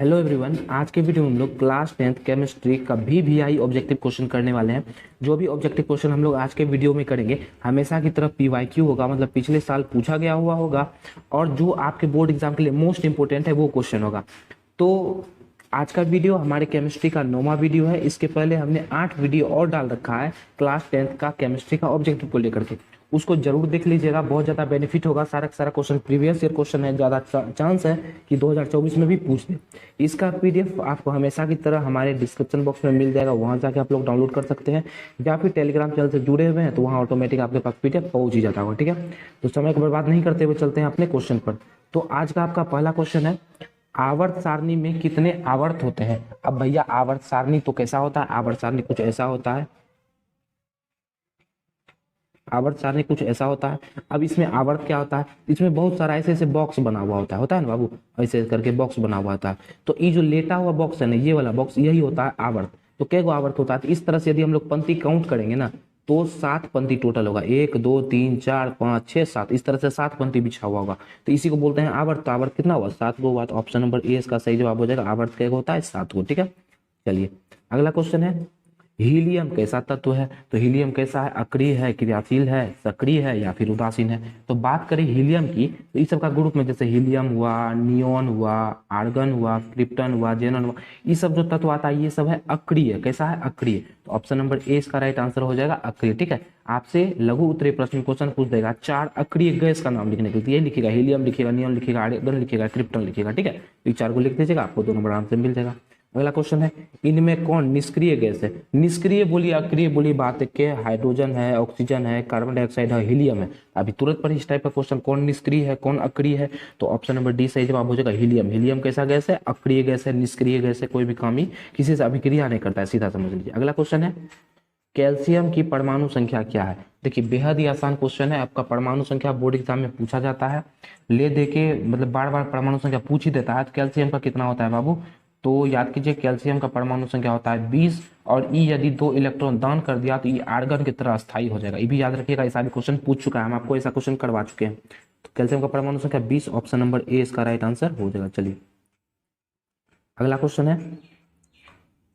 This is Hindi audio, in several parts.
हेलो एवरीवन, आज के वीडियो में हम लोग क्लास 10th केमिस्ट्री का VVI ऑब्जेक्टिव क्वेश्चन करने वाले हैं। जो भी ऑब्जेक्टिव क्वेश्चन हम लोग आज के वीडियो में करेंगे हमेशा की तरह PYQ होगा, मतलब पिछले साल पूछा गया हुआ होगा और जो आपके बोर्ड एग्जाम के लिए मोस्ट इंपोर्टेंट है वो क्वेश्चन होगा। तो आज का वीडियो हमारे केमिस्ट्री का 9वां वीडियो है। इसके पहले हमने 8 वीडियो और डाल रखा है क्लास 10th का केमिस्ट्री का ऑब्जेक्टिव को लेकर के, उसको जरूर देख लीजिएगा, बहुत ज़्यादा बेनिफिट होगा। सारा सारा क्वेश्चन प्रीवियस ईयर क्वेश्चन है, ज़्यादा चांस है कि 2024 में भी पूछ दे। इसका PDF आपको हमेशा की तरह हमारे डिस्क्रिप्शन बॉक्स में मिल जाएगा, वहाँ जाके आप लोग डाउनलोड कर सकते हैं, या फिर टेलीग्राम चैनल से जुड़े हुए हैं तो वहाँ ऑटोमेटिक आपके पास PDF पहुँच ही जाता होगा। ठीक है, तो समय को बर्बाद नहीं करते हुए चलते हैं अपने क्वेश्चन पर। तो आज का आपका पहला क्वेश्चन है, आवर्त सारणी में कितने आवर्त होते हैं। अब भैया आवर्त सारणी तो कैसा होता है, आवर्त सारणी कुछ ऐसा होता है, आवर्त सारणी कुछ ऐसा होता है। अब इसमें आवर्त क्या होता है, इसमें बहुत सारा ऐसे ऐसे बॉक्स बना हुआ होता है ना बाबू, ऐसे करके बॉक्स बना हुआ होता है। तो ये जो लेटा हुआ बॉक्स है ना, ये वाला बॉक्स, यही होता है आवर्त। तो क्या आवर्त होता है, तो इस तरह से यदि हम लोग पंक्ति काउंट करेंगे ना तो 7 पंक्ति टोटल होगा, 1 2 3 4 5 6 7, इस तरह से 7 पंक्ति बिछा हुआ होगा। तो इसी को बोलते हैं आवर्त। तो आवर्त कितना हुआ, 7 गो हुआ। तो ऑप्शन नंबर ए इसका सही जवाब हो जाएगा। आवर्त क्या होता है, 7 गो। ठीक है, चलिए अगला क्वेश्चन है, हीलियम कैसा तत्व है। तो हीलियम कैसा है, अक्रिय है, क्रियाशील है, सक्रिय है या फिर उदासीन है। तो बात करें हीलियम की, तो इस सब का ग्रुप में जैसे हीलियम हुआ, नियोन हुआ, आर्गन हुआ, क्रिप्टन हुआ, जेनन हुआ, ये सब जो तत्व आता है ये सब है अक्रिय। कैसा है, अक्रिय। तो ऑप्शन नंबर ए इसका राइट आंसर हो जाएगा, अक्रिय। ठीक है, आपसे लघु उत्तरीय प्रश्न क्वेश्चन पूछ देगा 4 अक्रिय गैस का नाम लिखने के लिए, ये लिखेगा हीलियम लिखेगा, नियोन लिखेगा, आर्गन लिखेगा, क्रिप्टन लिखेगा। ठीक है, तो 4 को लिख दीजिएगा, आपको 2 नंबर आंसर मिल जाएगा। अगला क्वेश्चन है, इनमें कौन निष्क्रिय गैस है। निष्क्रिय बोलिए, अक्रिय बोलिए, बात के हाइड्रोजन है, ऑक्सीजन है, कार्बन डाइऑक्साइड है, हीलियम है। अभी तुरंत पर इस टाइप का क्वेश्चन, कौन निष्क्रिय है कौन अक्रिय है, तो ऑप्शन नंबर डी सही जवाब हो जाएगा, हीलियम। हीलियम कैसा गैस है, अक्रिय गैस है, निष्क्रिय गैस है, कोई भी काम ही किसी से अभिक्रिया नहीं करता है, सीधा समझ लीजिए। अगला क्वेश्चन है, कैल्शियम की परमाणु संख्या क्या है। देखिए बेहद ही आसान क्वेश्चन है, आपका परमाणु संख्या बोर्ड एग्जाम में पूछा जाता है, ले दे के मतलब बार बार परमाणु संख्या पूछ ही देता है। तो कैल्शियम का कितना होता है बाबू, तो याद कीजिए कैल्शियम का परमाणु संख्या होता है 20, और ई यदि 2 इलेक्ट्रॉन दान कर दिया तो ये आर्गन की तरह स्थायी हो जाएगा। ये भी याद रखिएगा, ऐसा भी क्वेश्चन पूछ चुका है, हम आपको ऐसा क्वेश्चन करवा चुके हैं। तो कैल्शियम का परमाणु संख्या 20, ऑप्शन नंबर ए इसका राइट आंसर हो जाएगा। चलिए अगला क्वेश्चन है,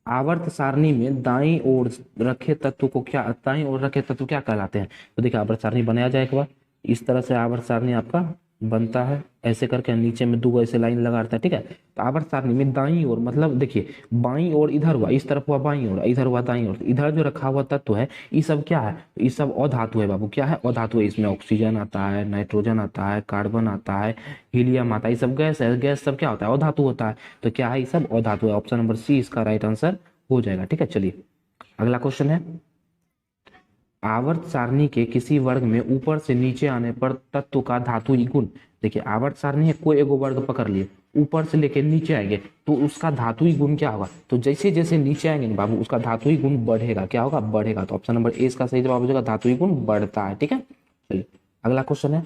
आवर्त सारणी में दाईं ओर रखे तत्व को क्या, दाईं ओर रखे तत्व क्या कहलाते हैं। तो देखिए आवर्त सारणी बनाया जाए एक बार, इस तरह से आवर्त सारणी आपका बनता है, ऐसे करके नीचे में 2 ऐसे लाइन लगा रहता है। ठीक है, तो आवर्त सारणी में दाईं ओर मतलब देखिए बाईं ओर इधर हुआ, इस तरफ हुआ बाईं ओर, इधर हुआ दाईं ओर, इधर जो रखा हुआ तत्व है ये सब क्या है, ये सब अधातु है बाबू। क्या है, अधातु है। इसमें ऑक्सीजन आता है, नाइट्रोजन आता है, कार्बन आता है, हीलियम आता है, ये सब गैस है। गैस सब क्या होता है, अधातु होता है। तो क्या है, ये सब अधातु है। ऑप्शन नंबर सी इसका राइट आंसर हो जाएगा। ठीक है, चलिए अगला क्वेश्चन है, आवर्त सारणी के किसी वर्ग में ऊपर से नीचे आने पर तत्व का धातुई गुण। देखिए आवर्त सारणी है, कोई एगो वर्ग पकड़ लिए, ऊपर से लेके नीचे आएंगे तो उसका धातुई गुण क्या होगा। तो जैसे जैसे नीचे आएंगे ना बाबू, उसका धातुई गुण बढ़ेगा। क्या होगा, बढ़ेगा। तो ऑप्शन नंबर ए इसका सही जवाब हो जाएगा, धातुई गुण बढ़ता है। ठीक है, चलिए अगला क्वेश्चन है,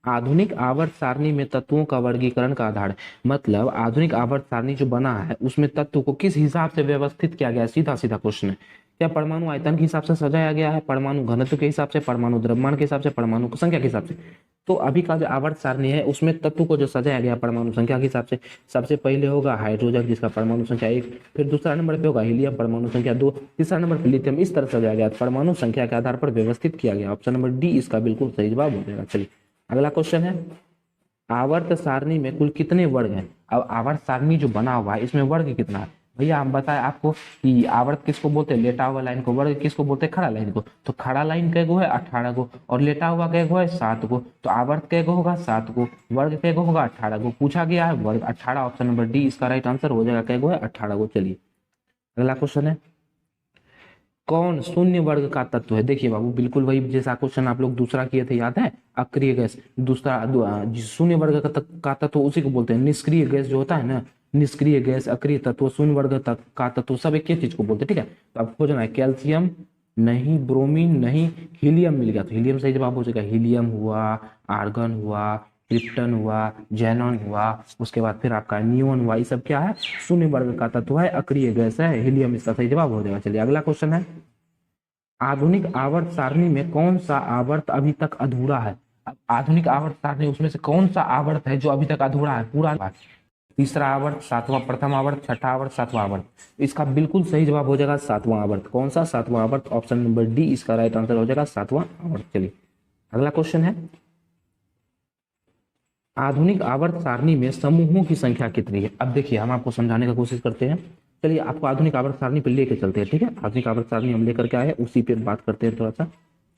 आधुनिक आवर्त सारणी में तत्वों का वर्गीकरण का आधार, मतलब आधुनिक आवर्त सारणी जो बना है उसमें तत्व को किस हिसाब से व्यवस्थित किया गया है। सीधा सीधा क्वेश्चन है, क्या परमाणु आयतन के हिसाब से सजाया गया है, परमाणु घनत्व के हिसाब से, परमाणु द्रव्यमान के हिसाब से, परमाणु संख्या के हिसाब से। तो अभी का जो आवर्त सारणी है उसमें तत्व को जो सजाया गया परमाणु संख्या के हिसाब से, सबसे पहले होगा हाइड्रोजन जिसका परमाणु संख्या 1, फिर दूसरा नंबर पे होगा हीलियम परमाणु संख्या 2, तीसरा नंबर पे लिथियम। इस तरह सजाया गया, परमाणु संख्या के आधार पर व्यवस्थित किया गया। ऑप्शन नंबर डी इसका बिल्कुल सही जवाब हो जाएगा। चलिए अगला क्वेश्चन है, आवर्त सारणी में कुल कितने वर्ग हैं। अब आवर्त सारणी जो बना हुआ है इसमें वर्ग कितना है भैया, हम बताएं आपको कि आवर्त किसको बोलते हैं, लेटा हुआ लाइन को, वर्ग किसको बोलते हैं, खड़ा लाइन को। तो खड़ा लाइन कैगो है, 18 गो, और लेटा हुआ कैगो है, 7 गो। तो आवर्त कैगो होगा, 7 गो, वर्ग कैगो होगा, 18 गो। पूछा गया है वर्ग 18, ऑप्शन नंबर डी इसका राइट आंसर हो जाएगा, कैगो है, 18 गो। चलिए अगला क्वेश्चन है, कौन शून्य वर्ग का तत्व है। देखिए बाबू बिल्कुल वही जैसा क्वेश्चन आप लोग दूसरा किए थे, याद है, अक्रिय गैस। दूसरा शून्य वर्ग का तत्व उसी को बोलते हैं, निष्क्रिय गैस जो होता है ना, निष्क्रिय गैस, अक्रिय तत्व, शून्य वर्ग का तत्व, सब एक ही चीज को बोलते हैं। ठीक है, तो आप खोजना है कैल्शियम नहीं, ब्रोमीन नहीं, हीलियम मिल गया तो हीलियम सही जवाब हो जाएगा। हीलियम हुआ, आर्गन हुआ, क्रिप्टन हुआ, जेनॉन हुआ, उसके बाद फिर आपका नियोन हुआ, ये सब क्या है, शून्य वर्ग का तत्व है, अक्रिय गैस है, हीलियम इसका सही जवाब हो जाएगा। चलिए अगला क्वेश्चन है, आधुनिक आवर्त सारणी में कौन सा आवर्त अभी तक अधूरा है। अब आधुनिक आवर्त सारणी उसमें से कौन सा आवर्त है जो अभी तक अधूरा है, पूरा तीसरा आवर्त, सातवां प्रथम आवर्त, छठा आवर्त, सातवां आवर्त। इसका बिल्कुल सही जवाब हो जाएगा सातवां आवर्त। कौन सा? सातवां आवर्त। ऑप्शन नंबर डी इसका राइट आंसर हो जाएगा सातवां आवर्त। चलिए अगला क्वेश्चन है, आधुनिक आवर्त सारणी में समूहों की संख्या कितनी है? अब देखिए हम आपको समझाने की कोशिश करते हैं। चलिए आपको आधुनिक आवर्त सारणी पे लेके चलते हैं, ठीक है। आधुनिक आवर्त सारणी हम लेकर के आए हैं, उसी पे बात करते हैं थोड़ा सा।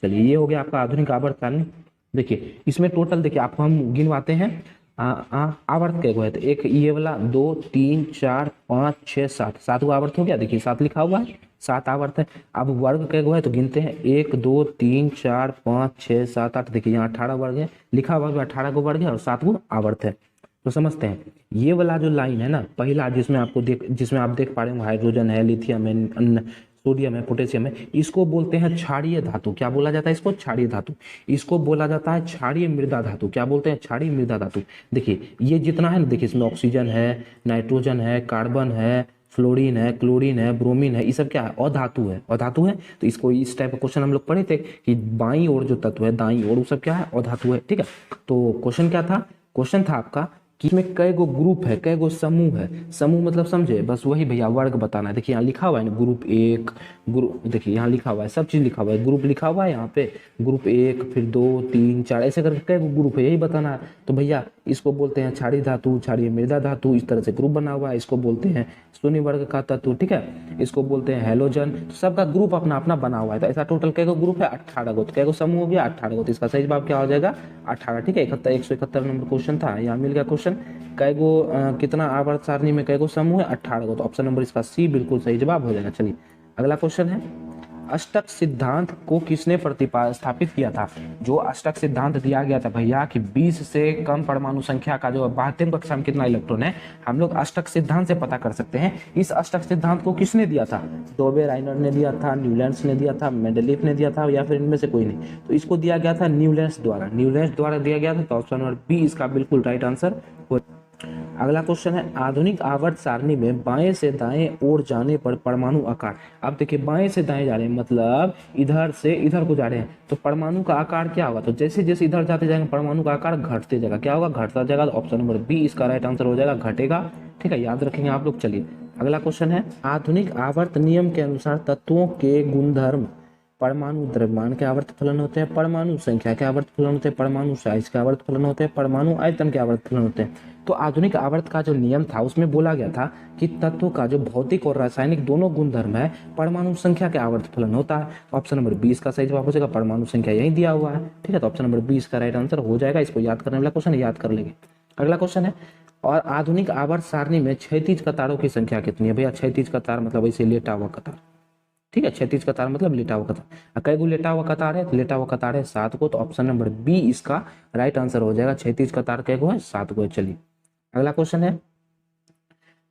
चलिए ये हो गया आपका आधुनिक आवर्त सारणी। देखिए इसमें टोटल देखिए आपको हम गिनवाते हैं। आवर्त क्या है? तो एक ये वाला, 2 3 4 5 6 7, सातवां आवर्त हो गया। देखिए 7 लिखा हुआ है, 7 आवर्त है। अब वर्ग क्या है तो गिनते हैं, 1 2 3 4 5 6 7 8। देखिए यहाँ 18 वर्ग है लिखा हुआ है, 18 को वर्ग है और 7 को आवर्त है। तो समझते हैं ये वाला जो लाइन है ना, पहला जिसमें आप देख पा रहे हो हाइड्रोजन है, लिथियम है, सोडियम है, पोटेशियम है, इसको बोलते हैं क्षारीय धातु। क्या बोला जाता है इसको? क्षारीय धातु। इसको बोला जाता है क्षारीय मृदा धातु। क्या बोलते हैं? क्षारीय मृदा धातु। देखिए ये जितना है ना, देखिए इसमें ऑक्सीजन है, नाइट्रोजन है, कार्बन है, फ्लोरीन है, क्लोरीन है, ब्रोमीन है, ये सब क्या है? अधातु है। अधातु है। तो इसको इस टाइप का क्वेश्चन हम लोग पढ़े थे कि बाईं ओर जो तत्व है, दाईं ओर, वो सब क्या है? अधातु है। ठीक है। तो क्वेश्चन क्या था? क्वेश्चन था आपका कि इसमें कई गो ग्रुप है, कई गो समूह है। समूह मतलब समझे? बस वही भैया वर्ग बताना है। देखिए यहाँ लिखा हुआ है ना ग्रुप 1, ग्रुप, देखिए यहाँ लिखा हुआ है, सब चीज लिखा हुआ है, ग्रुप लिखा हुआ है यहाँ पे, ग्रुप 1 फिर 2 3 4 ऐसे करके कई गो ग्रुप है, यही बताना है। तो भैया इसको बोलते हैं क्षारीय धातु, क्षारीय मृदा धातु। इस तरह से ग्रुप बना हुआ है, इसको बोलते हैं शून्य वर्ग का तत्व। ठीक है, इसको बोलते हैं हैलोजन। तो सबका ग्रुप अपना अपना बना हुआ है। तो ऐसा टोटल कई गो ग्रुप है? 18 गो। तो कई गो समूह हो गया? 18 गो। तो इसका सही जवाब क्या हो जाएगा? 18। ठीक है, 171 नंबर क्वेश्चन था, यहाँ मिल गया क्वेश्चन। कई गो कितना आवर्त सारणी में कई गो समूह है? 18 गो। तो ऑप्शन नंबर इसका सी बिल्कुल सही जवाब हो जाएगा। चलिए अगला क्वेश्चन है, अष्टक सिद्धांत को किसने स्थापित किया था? जो अष्टक सिद्धांत दिया गया था भैया कि 20 से कम परमाणु संख्या का जो 72 कक्षा में कितना इलेक्ट्रॉन है, हम लोग अष्टक सिद्धांत से पता कर सकते हैं। इस अष्टक सिद्धांत को किसने दिया था? डोबे राइनर ने दिया था, न्यूलैंड्स ने दिया था, मेंडलीफ ने दिया था, या फिर इनमें से कोई नहीं? तो इसको दिया गया था न्यूलैंड्स द्वारा। न्यूलैंड्स द्वारा दिया गया था। तो ऑप्शन नंबर बी इसका बिल्कुल राइट आंसर हो। अगला क्वेश्चन है, आधुनिक आवर्त सारणी में बाएं से दाएं ओर जाने पर परमाणु आकार। अब देखिए बाएं से दाएं जा रहे हैं मतलब इधर से इधर को जा रहे हैं, तो परमाणु का आकार क्या होगा? तो जैसे जैसे इधर जाते जाएंगे परमाणु का आकार घटते जाएगा। क्या होगा? घटता जाएगा। तो ऑप्शन नंबर बी इसका राइट आंसर हो जाएगा, घटेगा। ठीक है, याद रखेंगे आप लोग। चलिए अगला क्वेश्चन है, आधुनिक आवर्त नियम के अनुसार तत्वों के गुणधर्म, परमाणु द्रव्यमान के आवर्त फलन होते हैं, परमाणु संख्या के आवर्त फलन होते हैं, परमाणु साइज के आवर्त फलन होते हैं, परमाणु आयतन के आवर्त फलन होते हैं। तो आधुनिक आवर्त का जो नियम था उसमें बोला गया था कि तत्व का जो भौतिक और रासायनिक दोनों गुणधर्म है, परमाणु संख्या के आवर्त फलन होता है। तो ऑप्शन नंबर 20 का सही जवाब हो जाएगा, परमाणु संख्या यही दिया हुआ है। ठीक है, तो ऑप्शन नंबर 20 का राइट आंसर हो जाएगा। इसको याद करने वाला क्वेश्चन याद कर लेंगे। अगला क्वेश्चन है, और आधुनिक आवर्त सारणी में क्षैतिज कतारों की संख्या कितनी है? भैया क्षैतिज कतार मतलब ऐसे लेटा हुआ कतार। ठीक है, क्षैतिज कतार मतलब लेटा हुआ कतार। कई गो लेटा हुआ कतार है? लेटा हुआ कतार है 7 को। तो ऑप्शन नंबर बी इसका राइट आंसर हो जाएगा। क्षैतिज कतार कई गो है? 7 गो है। चलिए अगला क्वेश्चन है,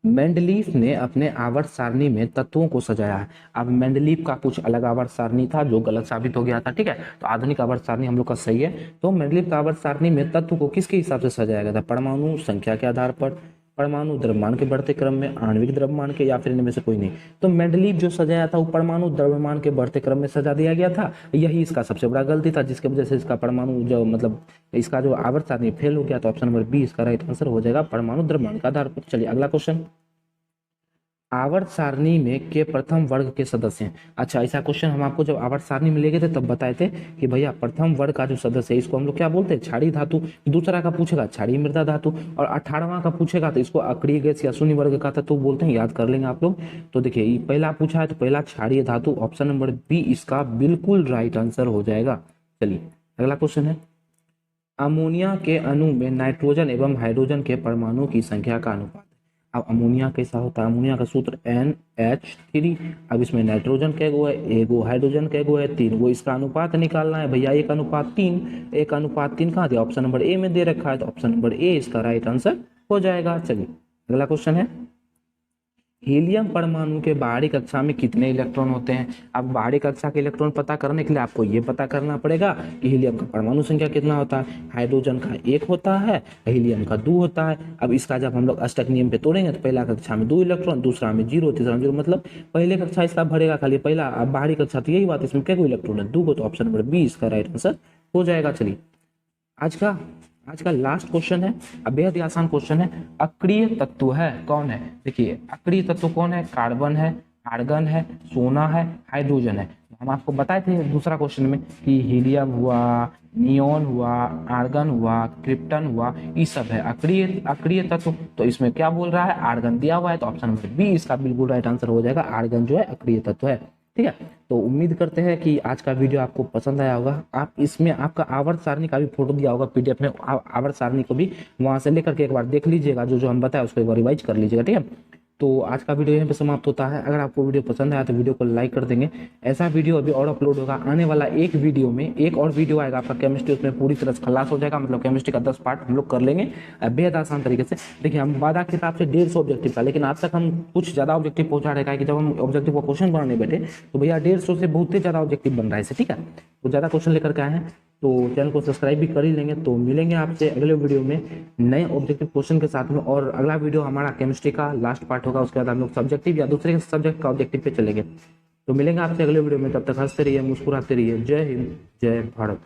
मेंडलीफ ने अपने आवर्त सारणी में तत्वों को सजाया है। अब मेंडलीफ का कुछ अलग आवर्त सारणी था जो गलत साबित हो गया था। ठीक है, तो आधुनिक आवर्त सारणी हम लोग का सही है। तो मेंडलीफ का आवर्त सारणी में तत्व को किसके हिसाब से सजाया गया था? परमाणु संख्या के आधार पर, परमाणु द्रव्यमान के बढ़ते क्रम में, आणविक द्रव्यमान के, या फिर इनमें से कोई नहीं? तो मेंडलीफ जो सजाया था वो परमाणु द्रव्यमान के बढ़ते क्रम में सजा दिया गया था। यही इसका सबसे बड़ा गलती था, जिसकी वजह से इसका परमाणु जो मतलब इसका जो आवर्त सारणी फेल हो गया। तो ऑप्शन नंबर बी इसका राइट आंसर हो जाएगा, परमाणु द्रव्यमान के आधार पर। चलिए अगला क्वेश्चन, आवर्त सारणी में के प्रथम वर्ग के सदस्य हैं। अच्छा, ऐसा क्वेश्चन हम आपको जब आवर्त सारणी में ले गए थे तब बताए थे कि भैया प्रथम वर्ग का जो सदस्य है इसको हम लोग क्या बोलते हैं? क्षारीय धातु। दूसरा का पूछेगा क्षारीय मृदा धातु, और 18वां का पूछेगा तो इसको अक्रिय गैस या शून्य वर्ग का तत्व बोलते हैं। याद कर लेंगे आप लोग। तो देखिए पहला पूछा है तो पहला क्षारीय धातु, ऑप्शन नंबर बी इसका बिल्कुल राइट आंसर हो जाएगा। चलिए अगला क्वेश्चन है, अमोनिया के अणु में नाइट्रोजन एवं हाइड्रोजन के परमाणु की संख्या का अनुपात। अब अमोनिया कैसा होता है? अमोनिया का सूत्र NH3। अब इसमें नाइट्रोजन कै गो है? एगो। हाइड्रोजन कै गो है? 3 गो। इसका अनुपात निकालना है भैया, 1:3। 1:3 कहाँ दिया? ऑप्शन नंबर ए में दे रखा है। तो ऑप्शन नंबर ए इसका राइट आंसर हो जाएगा। चलिए अगला क्वेश्चन है, हीलियम परमाणु के बाहरी कक्षा में कितने इलेक्ट्रॉन होते हैं? अब बाहरी कक्षा के इलेक्ट्रॉन पता करने के लिए आपको ये पता करना पड़ेगा कि हीलियम का परमाणु संख्या कितना होता है। हाइड्रोजन का 1 होता है, हीलियम का 2 होता है। अब इसका जब हम लोग अष्टक नियम पे तोड़ेंगे तो पहला कक्षा में 2 इलेक्ट्रॉन, दूसरा में 0, तीसरा में 0, मतलब पहले कक्षा इसका भरेगा खाली पहला। अब बाहरी कक्षा तो यही बात, इसमें क्या कोई इलेक्ट्रॉन है? 2 को। तो ऑप्शन नंबर बी इसका राइट आंसर हो जाएगा। चलिए आज का लास्ट क्वेश्चन है, अब बेहद ही आसान क्वेश्चन है। अक्रिय तत्व है कौन है? देखिए अक्रिय तत्व कौन है? कार्बन है, आर्गन है, सोना है, हाइड्रोजन है। हम आपको बताए थे दूसरा क्वेश्चन में कि हीलियम हुआ, नियोन हुआ, आर्गन हुआ, क्रिप्टन हुआ, ये सब है अक्रिय अक्रिय तत्व। तो इसमें क्या बोल रहा है? आर्गन दिया हुआ है, तो ऑप्शन नंबर बी इसका बिल्कुल राइट आंसर हो जाएगा। आर्गन जो है अक्रिय तत्व है। ठीक है, तो उम्मीद करते हैं कि आज का वीडियो आपको पसंद आया होगा। आप इसमें आपका आवर्त सारणी का भी फोटो दिया होगा पीडीएफ में, आवर्त सारणी को भी वहां से लेकर के एक बार देख लीजिएगा, जो जो हम बताए उसको एक बार रिवाइज कर लीजिएगा। ठीक है, तो आज का वीडियो यहीं पे समाप्त होता है। अगर आपको वीडियो पसंद आया तो वीडियो को लाइक कर देंगे। ऐसा वीडियो अभी और अपलोड होगा आने वाला एक वीडियो में, एक और वीडियो आएगा आपका केमिस्ट्री, उसमें पूरी तरह से खलास हो जाएगा, मतलब केमिस्ट्री का 10 पार्ट हम लोग कर लेंगे बेहद आसान तरीके से। देखिए हम वादा के हिसाब से 150 ऑब्जेक्टिव का, लेकिन आज तक हम कुछ ज्यादा ऑब्जेक्टिव पहुंचा रहे हैं कि जब हम ऑब्जेक्टिव का क्वेश्चन बनाने बैठे तो भैया 150 से बहुत ही ज्यादा ऑब्जेक्टिव बन रहा है। ठीक है, तो ज्यादा क्वेश्चन लेकर के आए हैं, तो चैनल को सब्सक्राइब भी कर ही लेंगे। तो मिलेंगे आपसे अगले वीडियो में नए ऑब्जेक्टिव क्वेश्चन के साथ में, और अगला वीडियो हमारा केमिस्ट्री का लास्ट पार्ट होगा। उसके बाद हम लोग सब्जेक्टिव या दूसरे सब्जेक्ट का ऑब्जेक्टिव पे चलेंगे। तो मिलेंगे आपसे अगले वीडियो में, तब तक हंसते रहिए, मुस्कुराते रहिए। जय हिंद, जय भारत।